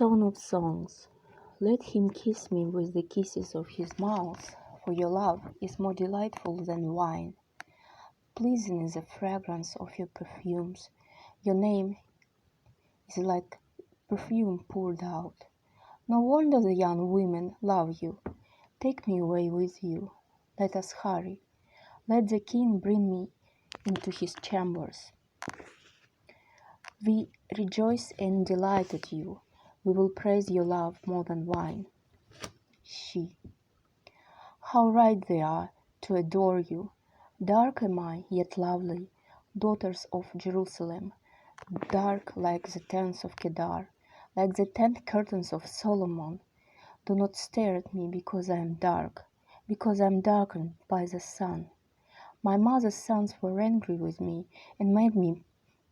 Song of Songs. Let him kiss me with the kisses of his mouth, for your love is more delightful than wine. Pleasing is the fragrance of your perfumes. Your name is like perfume poured out. No wonder the young women love you. Take me away with you. Let us hurry. Let the king bring me into his chambers. We rejoice and delight at you. We will praise your love more than wine. She. How right they are to adore you. Dark am I, yet lovely, daughters of Jerusalem, dark like the tents of Kedar, like the tent curtains of Solomon. Do not stare at me because I am dark, because I am darkened by the sun. My mother's sons were angry with me and made me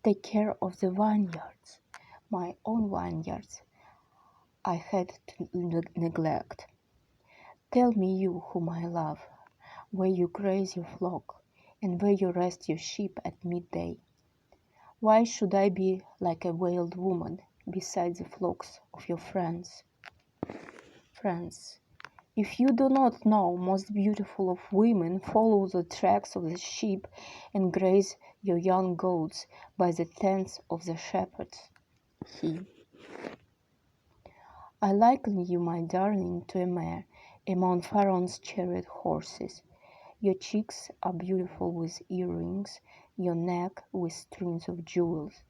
take care of the vineyards. My own vineyards I had to neglect. Tell me, you whom I love, where you graze your flock, and where you rest your sheep at midday. Why should I be like a veiled woman beside the flocks of your friends? Friends, if you do not know, most beautiful of women, follow the tracks of the sheep and graze your young goats by the tents of the shepherds. He. I liken you, my darling, to a mare among Pharaoh's chariot horses. Your cheeks are beautiful with earrings, your neck with strings of jewels.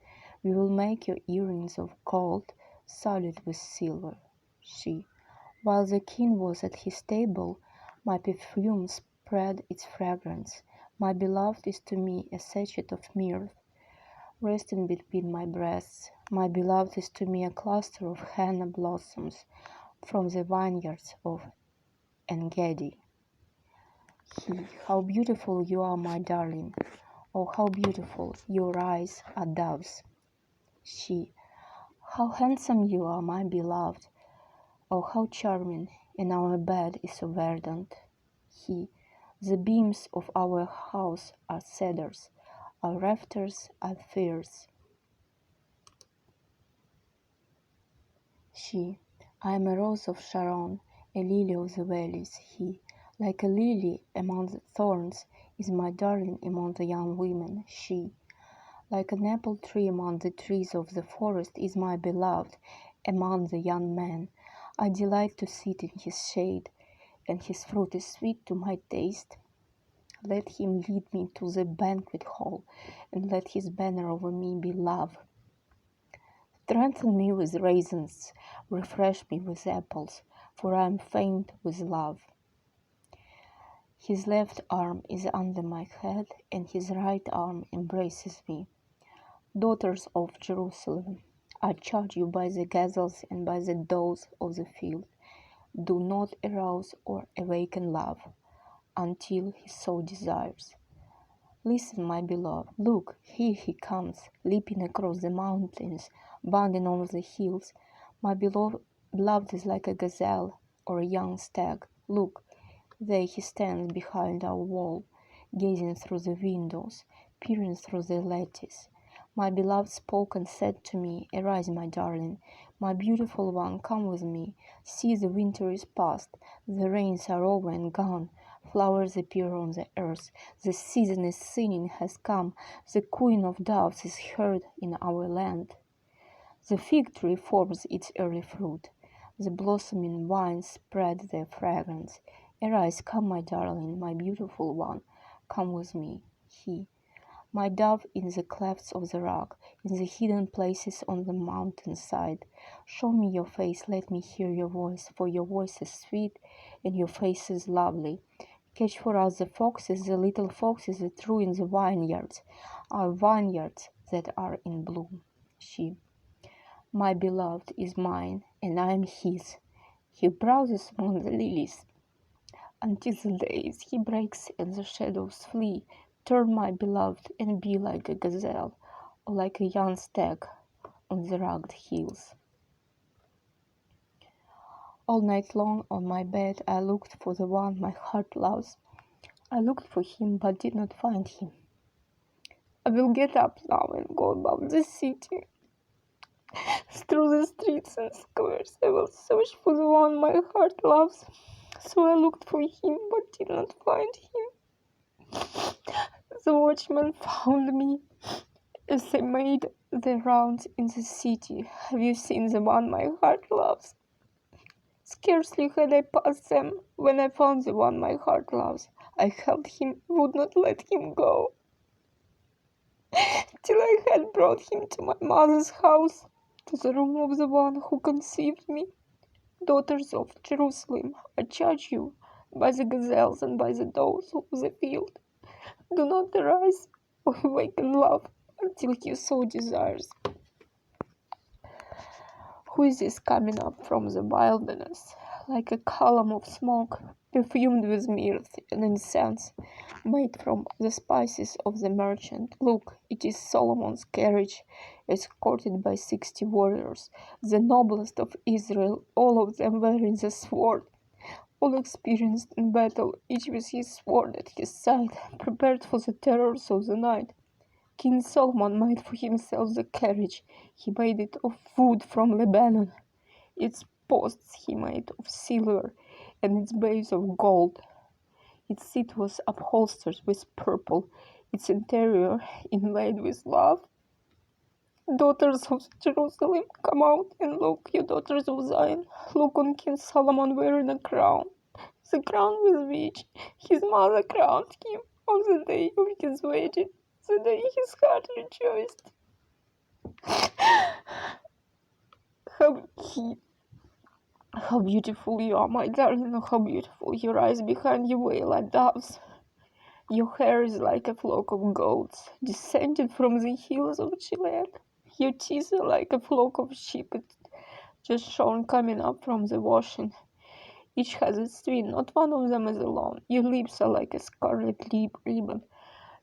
We will make your earrings of gold, solid with silver. She. While the king was at his table, my perfume spread its fragrance. My beloved is to me a sachet of myrrh, resting between my breasts. My beloved is to me a cluster of henna blossoms from the vineyards of En-Gedi. He. How beautiful you are, my darling. Oh, how beautiful, your eyes are doves. She. How handsome you are, my beloved. Oh, how charming, and our bed is so verdant. He. The beams of our house are cedars, our rafters are firs. She. I am a rose of Sharon, a lily of the valleys. He. Like a lily among the thorns is my darling among the young women. She. Like an apple tree among the trees of the forest is my beloved among the young men. I delight to sit in his shade, and his fruit is sweet to my taste. Let him lead me to the banquet hall, and let his banner over me be love. Strengthen me with raisins, refresh me with apples, for I am faint with love. His left arm is under my head, and his right arm embraces me. Daughters of Jerusalem, I charge you by the gazelles and by the does of the field, do not arouse or awaken love until he so desires. Listen, my beloved, look, here he comes, leaping across the mountains, bounding over the hills. My beloved is like a gazelle or a young stag. Look, there he stands behind our wall, gazing through the windows, peering through the lattice. My beloved spoke and said to me, Arise, my darling, my beautiful one, come with me. See, the winter is past, the rains are over and gone. Flowers appear on the earth, the season of singing has come, the cooing of doves is heard in our land. The fig tree forms its early fruit, the blossoming vines spread their fragrance. Arise, come, my darling, my beautiful one, come with me. He. My dove in the clefts of the rock, in the hidden places on the mountainside. Show me your face, let me hear your voice, for your voice is sweet and your face is lovely. Catch for us the little foxes that ruin the vineyards, our vineyards that are in bloom. She. My beloved is mine, and I am his. He browses among the lilies until the days he breaks and the shadows flee. Turn, my beloved, and be like a gazelle, or like a young stag on the rugged hills. All night long on my bed I looked for the one my heart loves. I looked for him, but did not find him. I will get up now and go about the city, through the streets streets and squares. I will search for the one my heart loves. So I looked for him, but did not find him. The watchman found me as they made their rounds in the city. Have you seen the one my heart loves? Scarcely had I passed them when I found the one my heart loves. I held him, would not let him go, till I had brought him to my mother's house, to the room of the one who conceived me. Daughters of Jerusalem, I charge you, by the gazelles and by the does of the field, do not arise or awaken love until you so desires. Who is this coming up from the wilderness, like a column of smoke, perfumed with myrrh and incense, made from the spices of the merchant? Look, it is Solomon's carriage, escorted by 60 warriors, the noblest of Israel, all of them wearing the sword, all experienced in battle, each with his sword at his side, prepared for the terrors of the night. King Solomon made for himself the carriage. He made it of wood from Lebanon. Its posts he made of silver, and its base of gold. Its seat was upholstered with purple, its interior inlaid with love. Daughters of Jerusalem, come out and look, you daughters of Zion. Look on King Solomon wearing a crown, the crown with which his mother crowned him on the day of his wedding, the day his heart rejoiced. How beautiful you are, my darling, how beautiful. Your eyes behind your veil are doves. Your hair is like a flock of goats, descended from the hills of Gilead. Your teeth are like a flock of sheep just shown coming up from the washing. Each has its twin, not one of them is alone. Your lips are like a scarlet ribbon.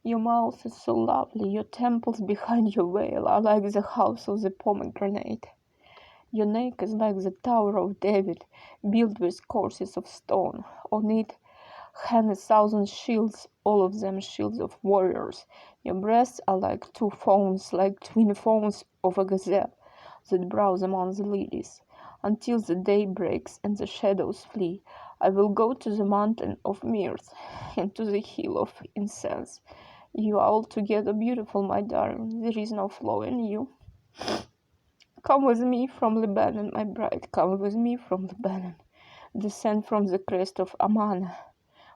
Your mouth is so lovely. Your temples behind your veil are like the house of the pomegranate. Your neck is like the Tower of David, built with courses of stone. On it hang 1,000 shields, all of them shields of warriors. Your breasts are like two fawns, like twin fawns of a gazelle that browse among the lilies. Until the day breaks and the shadows flee, I will go to the mountain of myrrh and to the hill of incense. You are altogether beautiful, my darling. There is no flaw in you. Come with me from Lebanon, my bride, come with me from Lebanon. Descend from the crest of Amana,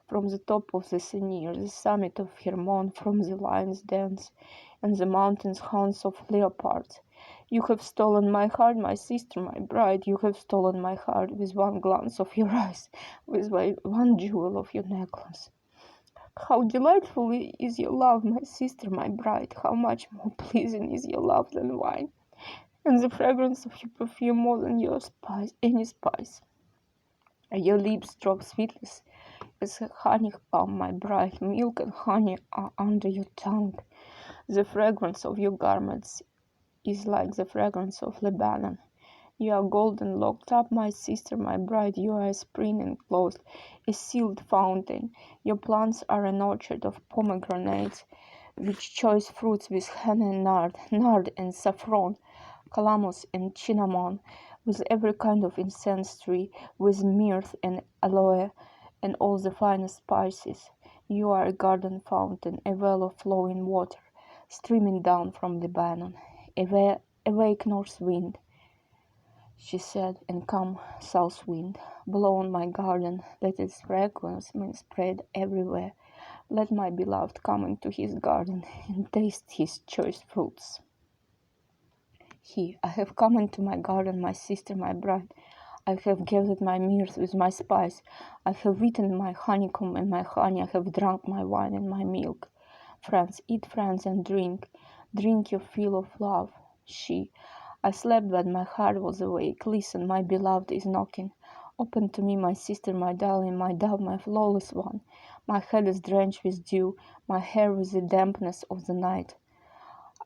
from the top of the Senir, the summit of Hermon, from the lion's dens, and the mountains haunts of leopards. You have stolen my heart, my sister, my bride. You have stolen my heart with one glance of your eyes, with one jewel of your necklace. How delightful is your love, my sister, my bride. How much more pleasing is your love than wine, and the fragrance of your perfume more than your spice, any spice. Your lips drop sweetness as honey palm, my bride. Milk and honey are under your tongue. The fragrance of your garments is like the fragrance of Lebanon. You are golden locked up, my sister, my bride. You are a spring enclosed, a sealed fountain. Your plants are an orchard of pomegranates, with choice fruits with henna and nard and saffron, calamus and cinnamon, with every kind of incense tree, with myrrh and aloe and all the finest spices. You are a garden fountain, a well of flowing water, streaming down from Lebanon. Awake, north wind, she said, and come, south wind. Blow on my garden, let its fragrance may spread everywhere. Let my beloved come into his garden and taste his choice fruits. I have come into my garden, my sister, my bride. I have gathered my myrrh with my spice. I have eaten my honeycomb and my honey. I have drunk my wine and my milk. Friends, eat, friends, and drink. Drink your fill of love. I slept, but my heart was awake. Listen, my beloved is knocking. Open to me, my sister, my darling, my dove, my flawless one. My head is drenched with dew, my hair with the dampness of the night.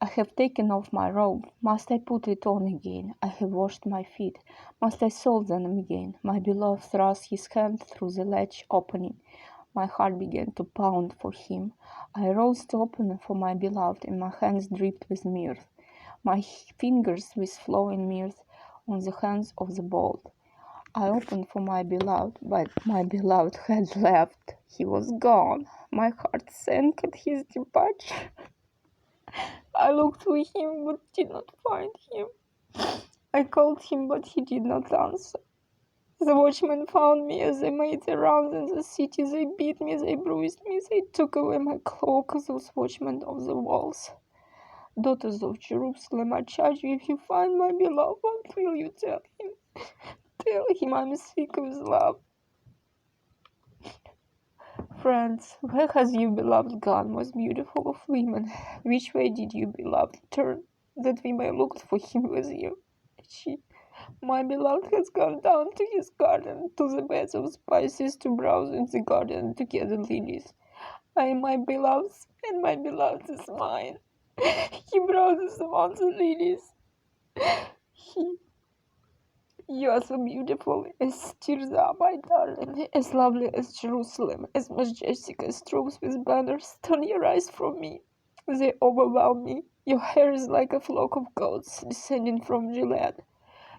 I have taken off my robe. Must I put it on again? I have washed my feet. Must I soil them again? My beloved thrust his hand through the latch opening. My heart began to pound for him. I rose to open for my beloved, and my hands dripped with myrrh. My fingers with flowing myrrh on the hands of the bold. I opened for my beloved, but my beloved had left. He was gone. My heart sank at his departure. I looked for him, but did not find him. I called him, but he did not answer. The watchmen found me as they made the rounds in the city. They beat me, they bruised me, they took away my cloak, those watchmen of the walls. Daughters of Jerusalem, I charge you, if you find my beloved, what will you tell him? Tell him I'm sick of his love. Friends, where has your beloved gone, most beautiful of women? Which way did your beloved turn, that we may look for him with you? She, my beloved, has gone down to his garden, to the beds of spices, to browse in the garden, to gather lilies. I am my beloved's, and my beloved is mine. He browses among the lilies. You are so beautiful as Tirza, my darling, as lovely as Jerusalem, as majestic as troops with banners. Turn your eyes from me. They overwhelm me. Your hair is like a flock of goats descending from Gilead.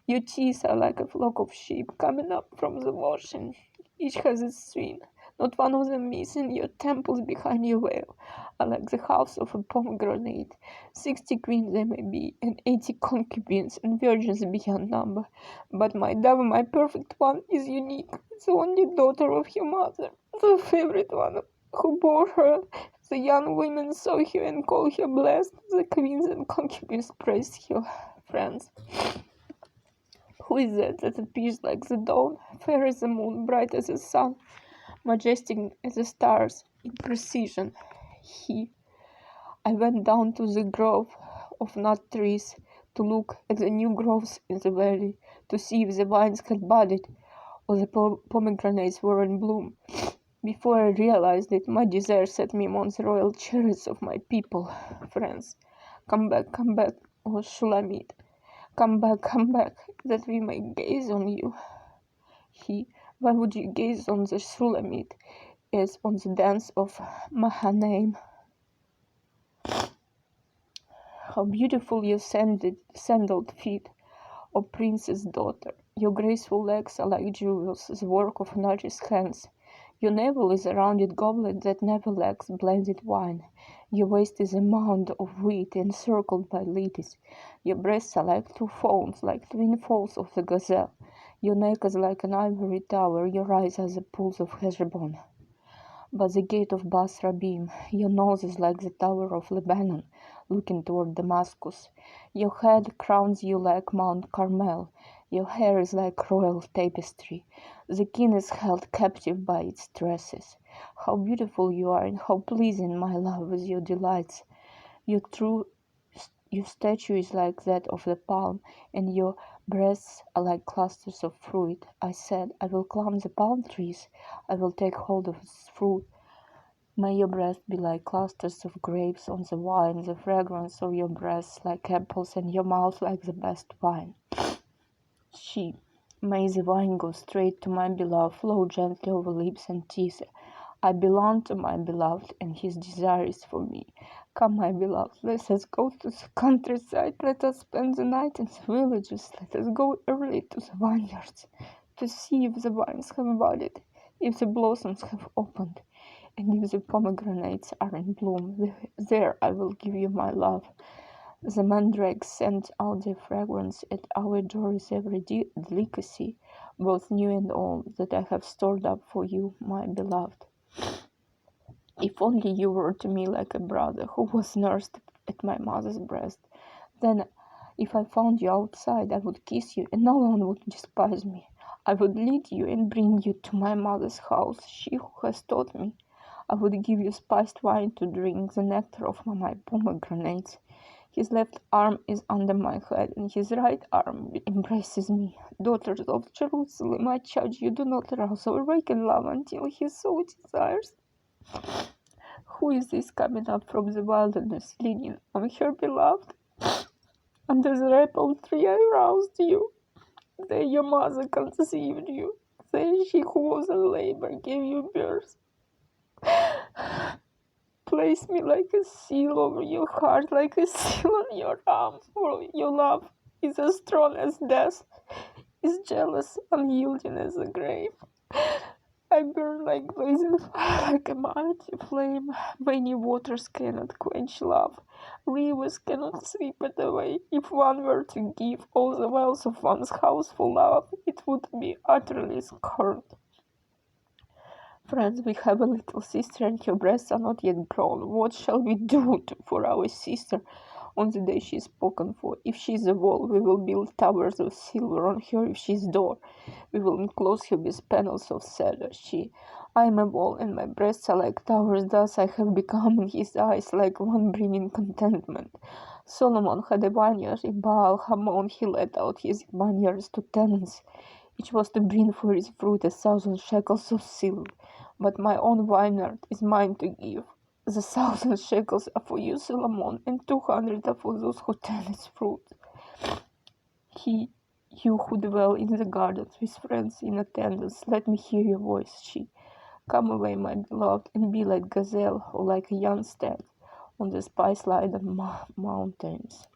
Your teeth are like a flock of sheep coming up from the washing. Each has its twin, not one of them missing. Your temples behind your veil are like the halves of a pomegranate. 60 queens there may be, and 80 concubines, and virgins beyond number. But my dove, my perfect one, is unique, the only daughter of her mother, the favorite one who bore her. The young women saw her and called her blessed. The queens and concubines praised her. Friends, who is that appears like the dawn, fair as the moon, bright as the sun, majestic as the stars, in precision? I went down to the grove of nut trees to look at the new growths in the valley, to see if the vines had budded or the pomegranates were in bloom. Before I realized it, my desire set me among the royal chariots of my people. Friends, come back, O Shulamit. Come back, that we may gaze on you. Why would you gaze on the Shulamit as on the dance of Mahanaim? How beautiful your sandaled feet, O princess daughter! Your graceful legs are like jewels, the work of an artist's hands. Your navel is a rounded goblet that never lacks blended wine. Your waist is a mound of wheat encircled by lilies. Your breasts are like two fawns, like twin foals of the gazelle. Your neck is like an ivory tower. Your eyes are the pools of Heshbon. By the gate of Bas Rabim, your nose is like the tower of Lebanon, looking toward Damascus. Your head crowns you like Mount Carmel. Your hair is like royal tapestry. The king is held captive by its tresses. How beautiful you are, and how pleasing, my love, with your delights. Your statue is like that of the palm, and your breasts are like clusters of fruit. I said, I will climb the palm trees. I will take hold of its fruit. May your breasts be like clusters of grapes on the vine, the fragrance of your breasts like apples, and your mouth like the best wine. May the wine go straight to my beloved, flow gently over lips and teeth. I belong to my beloved, and his desire is for me. Come, my beloved, let us go to the countryside. Let us spend the night in the villages. Let us go early to the vineyards to see if the vines have budded, if the blossoms have opened, and if the pomegranates are in bloom. There I will give you my love. The mandrakes send out their fragrance. At our door is every delicacy, both new and old, that I have stored up for you, my beloved. If only you were to me like a brother who was nursed at my mother's breast, then if I found you outside, I would kiss you, and no one would despise me. I would lead you and bring you to my mother's house, she who has taught me. I would give you spiced wine to drink, the nectar of my pomegranates. His left arm is under my head, and his right arm embraces me. Daughters of Jerusalem, I charge you, do not rouse or awaken love until his soul desires. Who is this coming up from the wilderness, leaning on her beloved? Under the apple tree I roused you. There your mother conceived you. There she who was in labor gave you birth. Place me like a seal over your heart, like a seal on your arm, for your love is as strong as death, is jealous, unyielding as the grave. I burn like blazing fire, like a mighty flame. Many waters cannot quench love. Rivers cannot sweep it away. If one were to give all the wealth of one's house for love, it would be utterly scorned. Friends, we have a little sister, and her breasts are not yet grown. What shall we do for our sister on the day she is spoken for? If she is a wall, we will build towers of silver on her. If she is a door, we will enclose her with panels of cedar. I am a wall, and my breasts are like towers. Thus I have become in his eyes like one bringing contentment. Solomon had a vineyard in Baal Hamon. He let out his vineyards to tenants. Each was to bring for its fruit 1,000 shekels of silver. But my own vineyard is mine to give. The 1,000 shekels are for you, Solomon, and 200 are for those who tend its fruit. You who dwell in the gardens with friends in attendance, let me hear your voice, Come away, my beloved, and be like gazelle or like a young stag on the spice-laden mountains.